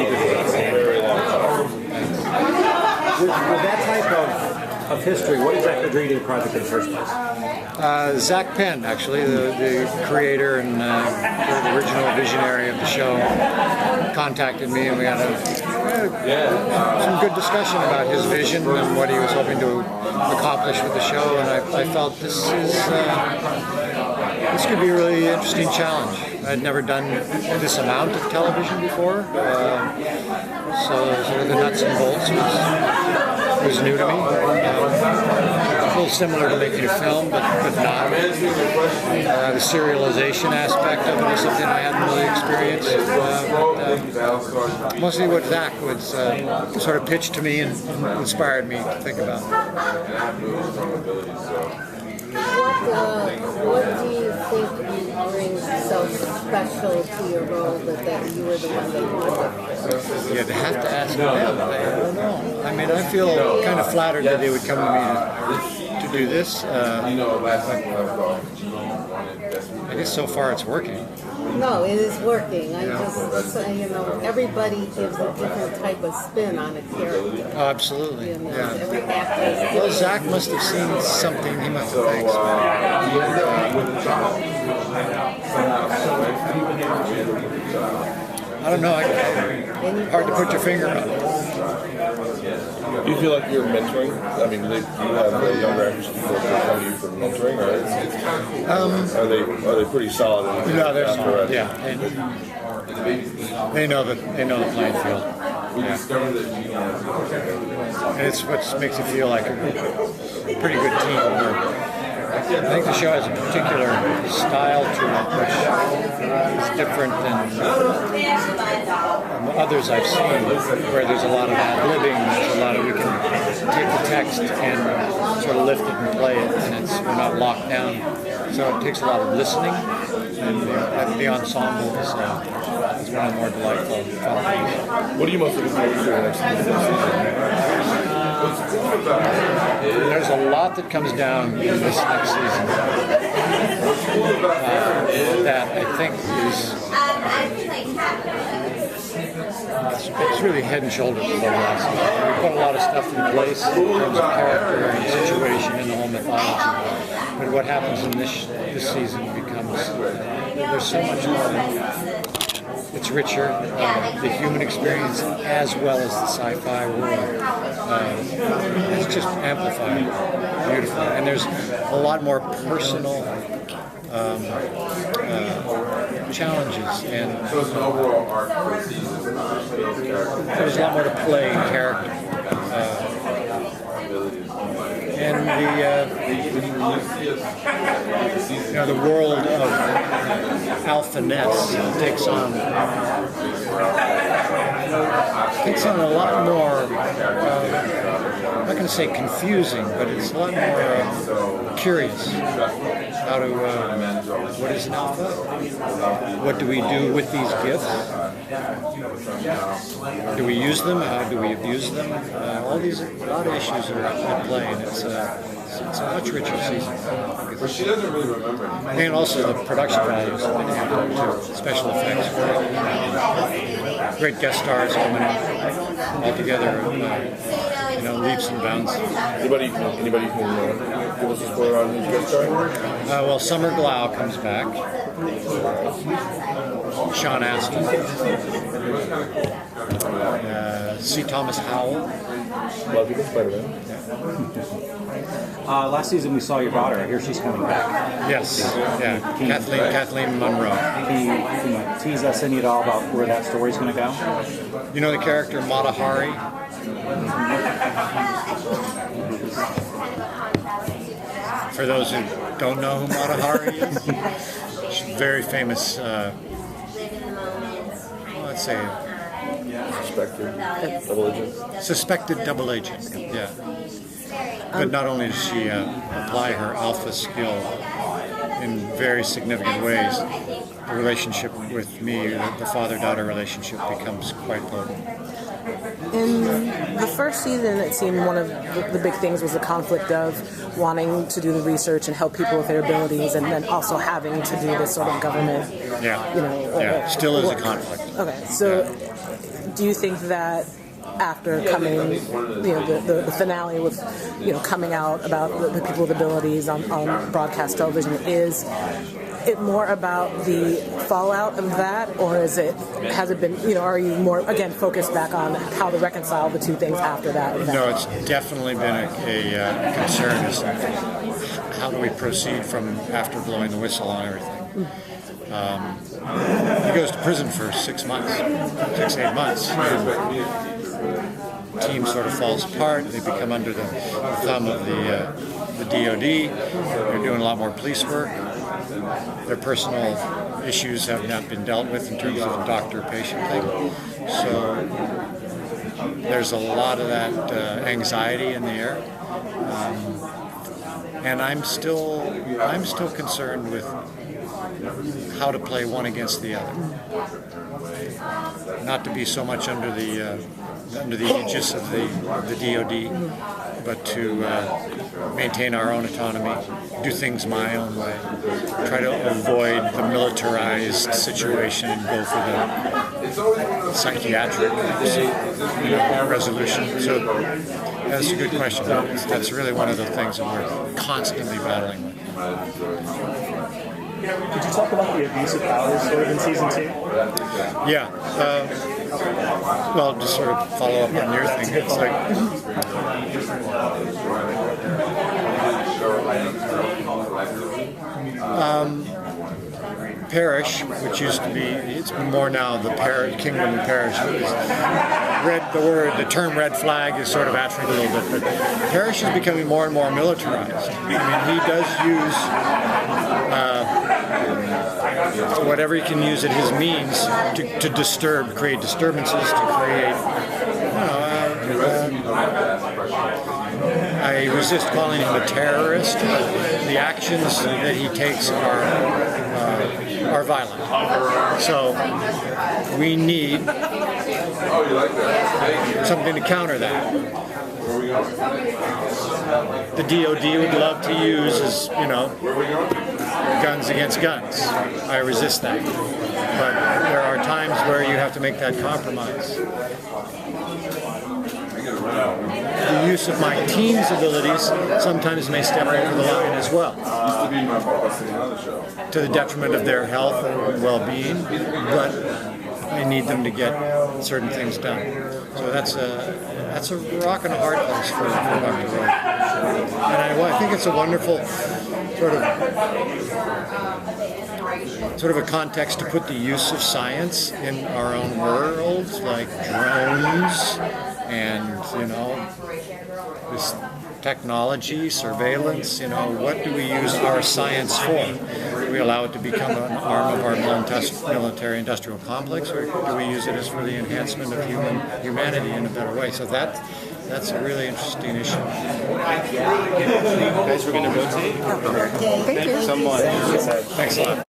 keep it for a very long time. With that type of history, what exactly drew you to the project in the first place? Zach Penn, actually, the creator and the original visionary of the show, contacted me, and we had some good discussion about his vision and what he was hoping to accomplish with the show. And I felt this could be a really interesting challenge. I'd never done this amount of television before, so sort of the nuts and bolts was new to me. A little similar to making a film, but not. The serialization aspect of it is something I hadn't really experienced. Mostly what Zach was sort of pitched to me and inspired me to think about. What do you think brings so special to your role that you were the one that wanted? You'd have to ask them. I don't know. I mean, I feel kind of flattered that they would come to me to do this. I guess so far it's working. No, it is working. I just, everybody gives a different type of spin on a character. Oh, absolutely. Yeah. Every actor. Well, Zach must have seen something. He must have thanks. I don't know. Hard to put your finger on it. Do you feel like you're mentoring? I mean, do you have younger actors people that come to you for mentoring, or are they pretty solid? No, they're solid. Yeah, they know the playing field. Yeah. And it's what makes it feel like a pretty good team. I think the show has a particular style to it, which is different than others I've seen, where there's a lot of ad-libbing, there's a lot of, you can take the text and sort of lift it and play it, and we're not locked down. So it takes a lot of listening, and the ensemble is one of the more delightful things. What are you most looking forward to next season? There's a lot that comes down in this next season that I think it's really head and shoulders above last season. We put a lot of stuff in place in terms of character and situation and the whole mythology. But what happens in this season becomes there's so much more. It's richer, the human experience as well as the sci-fi world. It's just amplified beautifully. And there's a lot more personal challenges, and there's a lot more to play in character. And the world of ALPHAS takes on a lot more, I'm not going to say confusing, but it's a lot more curious. How to, what is an alpha? What do we do with these gifts? Do we use them? How do we abuse them? A lot of issues are at play, and it's a much richer season. She doesn't really remember. And also the production values have been added too. Special effects, great guest stars coming in all together, leaps and bounds. Anybody can give us a spoiler on who's guest star? Well, Summer Glau comes back. Sean Astin. C. Thomas Howell. Love you, Spider-Man. Last season we saw your daughter. I hear she's coming back. Yes, yeah. Kathleen Monroe. Can you tease us any at all about where that story's going to go? You know the character Mata Hari? For those who don't know who Mata Hari is, she's a very famous, let's say, suspected double agent. Yeah. But not only does she apply her alpha skill in very significant ways, the relationship with me, the father-daughter relationship, becomes quite potent. In the first season, it seemed one of the big things was the conflict of wanting to do the research and help people with their abilities, and then also having to do this sort of government. Yeah. Still is a conflict. Okay, so do you think that after coming, the finale with, coming out about the people with abilities on broadcast television, is it more about the fallout of that, or has it been, are you more, again, focused back on how to reconcile the two things after that event? No, it's definitely been a concern, is how do we proceed from after blowing the whistle on everything. He goes to prison for 6 months, 8 months. The team sort of falls apart. They become under the thumb of the DOD. They're doing a lot more police work. Their personal issues have not been dealt with in terms of a doctor-patient thing. So there's a lot of that anxiety in the air. And I'm still concerned with how to play one against the other. Not to be so much under the aegis of the DOD, but to maintain our own autonomy, do things my own way, try to avoid the militarized situation and go for the psychiatric resolution. So that's a good question. That's really one of the things that we're constantly battling with. Could you talk about the abuse of power sort of in season 2? Yeah. Well, just sort of follow up on your thing. It's like parish, which used to be, it's more now the kingdom parish. The term red flag is sort of atrophied a little bit, but parish is becoming more and more militarized. I mean, he does use whatever he can use at his means to create disturbances, to create, I resist calling him a terrorist, but the actions that he takes are violent. So we need something to counter that. The DOD would love to use guns against guns. I resist that. But there are times where you have to make that compromise. The use of my team's abilities sometimes may step over the line as well, to the detriment of their health and well-being, but I need them to get certain things done. So that's a rock and a hard place for Dr. Rowe. And I think it's a wonderful sort of a context to put the use of science in our own world, like drones and, this technology, surveillance, what do we use our science for? Do we allow it to become an arm of our military-industrial complex, or do we use it as for the enhancement of humanity in a better way? So that's a really interesting issue. Guys, we're going to rotate. Thank you. Thanks so much. Thanks a lot.